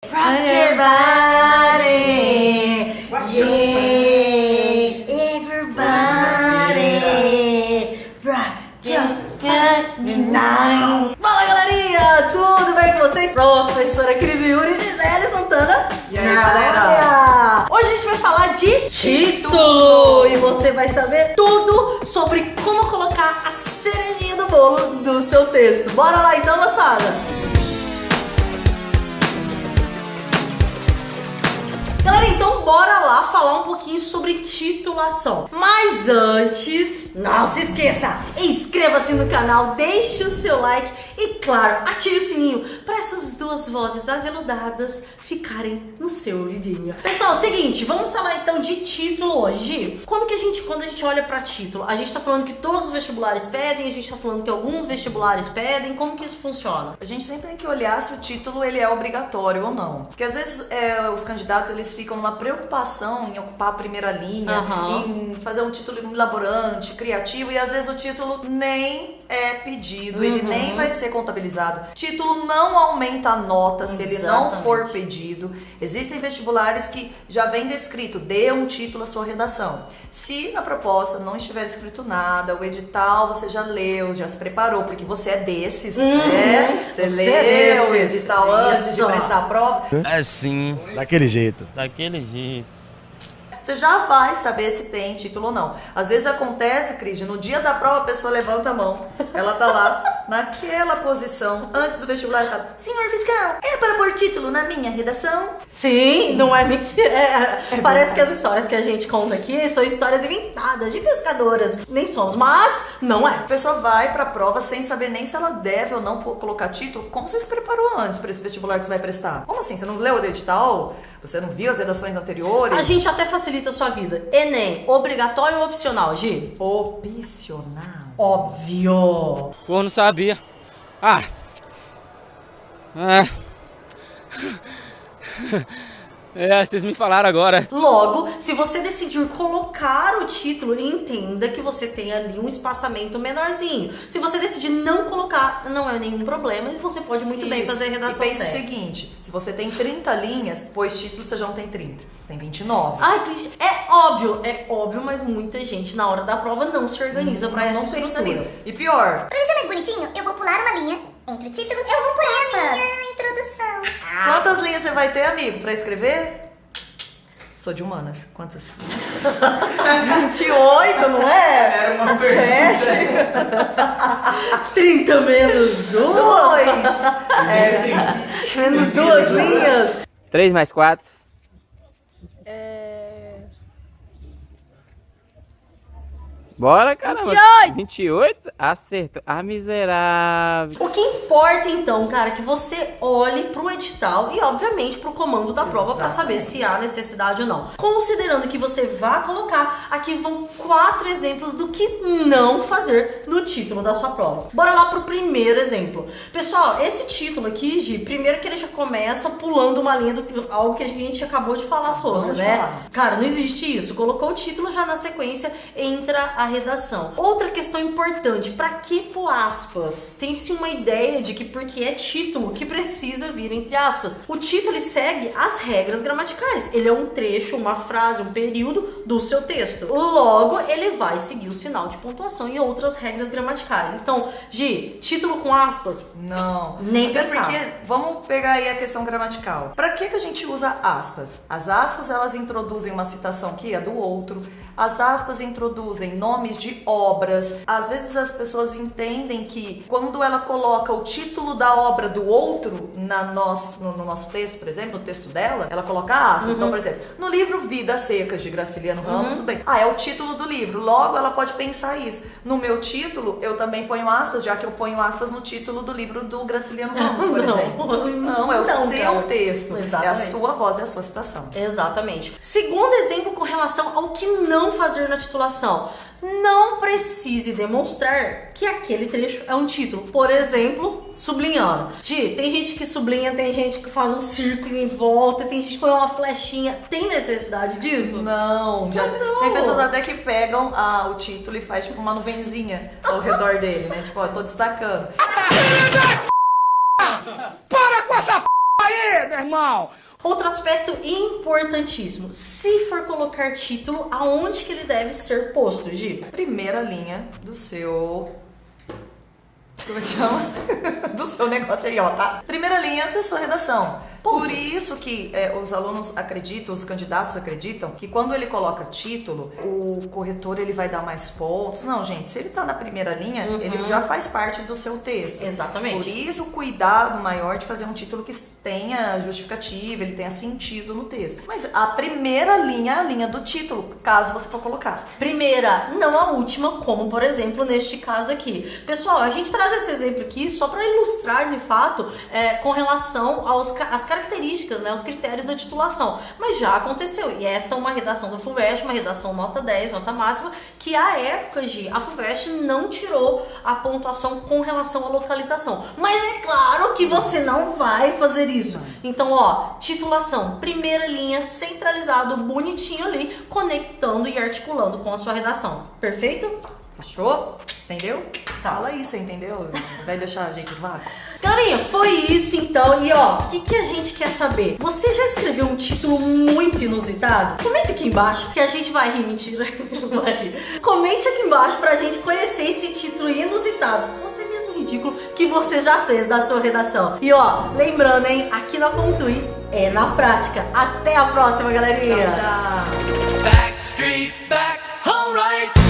Rock your body, yeah, everybody, rock your night. Fala galerinha, tudo bem com vocês? Professora Cris Yuri e Gisele Santana. E aí galera? Hoje a gente vai falar de título e você vai saber tudo sobre como colocar a cerejinha do bolo do seu texto. Bora lá então, moçada! Galera, então bora lá falar um pouquinho sobre titulação. Mas antes, não se esqueça, inscreva-se no canal, deixe o seu like e, claro, ative o sininho para essas duas vozes aveludadas ficarem no seu ouvidinho. Pessoal, seguinte, vamos falar então de título hoje. Quando a gente olha para título, a gente tá falando que todos os vestibulares pedem, a gente tá falando que alguns vestibulares pedem, como que isso funciona? A gente sempre tem que olhar se o título ele é obrigatório ou não. Porque às vezes os candidatos eles ficam numa preocupação em ocupar a primeira linha, em fazer um título elaborante, criativo, e às vezes o título nem é pedido, ele nem vai ser contabilizado. Título não aumenta a nota se ele não for pedido. Existem vestibulares que já vem descrito, dê um título à sua redação. Se na proposta não estiver escrito nada, o edital você já leu, já se preparou, porque você é desses, né? Você leu o edital antes de prestar a prova. É sim. Daquele jeito. Daquele jeito. Você já vai saber se tem título ou não. Às vezes acontece, Cris, no dia da prova a pessoa levanta a mão. Ela tá lá, naquela posição, antes do vestibular, ela fala: senhor fiscal, é para pôr título na minha redação? Sim, não é mentira. Parece que as histórias que a gente conta aqui são histórias inventadas de pescadoras. Nem somos, mas não é. A pessoa vai pra prova sem saber nem se ela deve ou não colocar título. Como você se preparou antes para esse vestibular que você vai prestar? Como assim? Você não leu o edital? Você não viu as redações anteriores? A gente até facilita a sua vida. Enem, obrigatório ou opcional, Gi? Opcional. Óbvio. Pô, não sabia. Vocês me falaram agora. Logo, se você decidir colocar o título, entenda que você tem ali um espaçamento menorzinho. Se você decidir não colocar, não é nenhum problema e você pode muito bem fazer a redação certa. E pensa o certa. seguinte, se você tem 30 linhas, pois título você já não tem 30, você tem 29. Ai, é óbvio, mas muita gente na hora da prova não se organiza pra essa estrutura. E pior, Pra deixar mais bonitinho, eu vou pular uma linha entre o título, eu vou pôr a minha introdução. quantas linhas você vai ter, amigo, pra escrever? Sou de humanas. Quantas? 28, não é? Era uma 30 menos 2. Menos 2 linhas. 3 mais 4. Bora, caramba. 28? Acertou. Miserável. O que importa então, cara, é que você olhe pro edital e obviamente pro comando da prova pra saber se há necessidade ou não. Considerando que você vai colocar, aqui vão 4 exemplos do que não fazer no título da sua prova. Bora lá pro primeiro exemplo. Pessoal, esse título aqui, Gi, primeiro que ele já começa pulando uma linha do algo que a gente acabou de falar sobre, né? Cara, não existe isso. Colocou o título, já na sequência entra a redação. Outra questão importante, pra que pôr aspas? Tem-se uma ideia de que porque é título que precisa vir entre aspas. O título ele segue as regras gramaticais. Ele é um trecho, uma frase, um período do seu texto. Logo, ele vai seguir o sinal de pontuação e outras regras gramaticais. Então, Gi, título com aspas? Não. Nem Até pensar. porque, vamos pegar aí a questão gramatical. Pra que a gente usa aspas? As aspas, elas introduzem uma citação que é do outro. As aspas introduzem nomes de obras. Às vezes as pessoas entendem que quando ela coloca o título da obra do outro no nosso texto, por exemplo, no texto dela, ela coloca aspas. Então, por exemplo, no livro Vidas Secas, de Graciliano Ramos, tudo bem. É o título do livro. Logo, ela pode pensar isso. No meu título, eu também ponho aspas, já que eu ponho aspas no título do livro do Graciliano Ramos, por exemplo. Não, é o seu texto. Exatamente. É a sua voz, é a sua citação. Exatamente. Segundo exemplo com relação ao que não fazer na titulação. Não precise demonstrar que aquele trecho é um título. Por exemplo, sublinhando. Gi, tem gente que sublinha, tem gente que faz um círculo em volta, tem gente que põe uma flechinha. Tem necessidade disso? Não. Tem pessoas até que pegam o título e faz tipo uma nuvenzinha ao redor dele, né? Tipo, ó, tô destacando. Para com essa p***! aí, meu irmão? Outro aspecto importantíssimo, se for colocar título, aonde que ele deve ser posto, Gi? Primeira linha do seu... Como é que chama? Do seu negócio aí, ó, tá? Primeira linha da sua redação. Por isso que os alunos acreditam, os candidatos acreditam, que quando ele coloca título, o corretor ele vai dar mais pontos. Não, gente, se ele tá na primeira linha, ele já faz parte do seu texto. Exatamente. Por isso o cuidado maior de fazer um título que tenha justificativa, ele tenha sentido no texto. Mas a primeira linha é a linha do título, caso você for colocar. Primeira, não a última, como por exemplo neste caso aqui. Pessoal, a gente traz esse exemplo aqui só para ilustrar de fato com relação às características, né, os critérios da titulação. Mas já aconteceu. E esta é uma redação da FUVEST, uma redação nota 10, nota máxima, que à época, a FUVEST não tirou a pontuação com relação à localização. Mas é claro que você não vai fazer isso. Então, ó, titulação, primeira linha, centralizado, bonitinho ali, conectando e articulando com a sua redação. Perfeito? Fechou? Entendeu? Fala aí, você entendeu? Vai deixar a gente vago? Galerinha, foi isso então. E ó, o que a gente quer saber? Você já escreveu um título muito inusitado? Comenta aqui embaixo que a gente vai rir. Mentira, a gente não vai rir. Comente aqui embaixo pra gente conhecer esse título inusitado, ou até mesmo ridículo, que você já fez da sua redação. E ó, lembrando, hein, aqui na Pontui é na prática. Até a próxima, galerinha. Tchau. Backstreet's back, alright.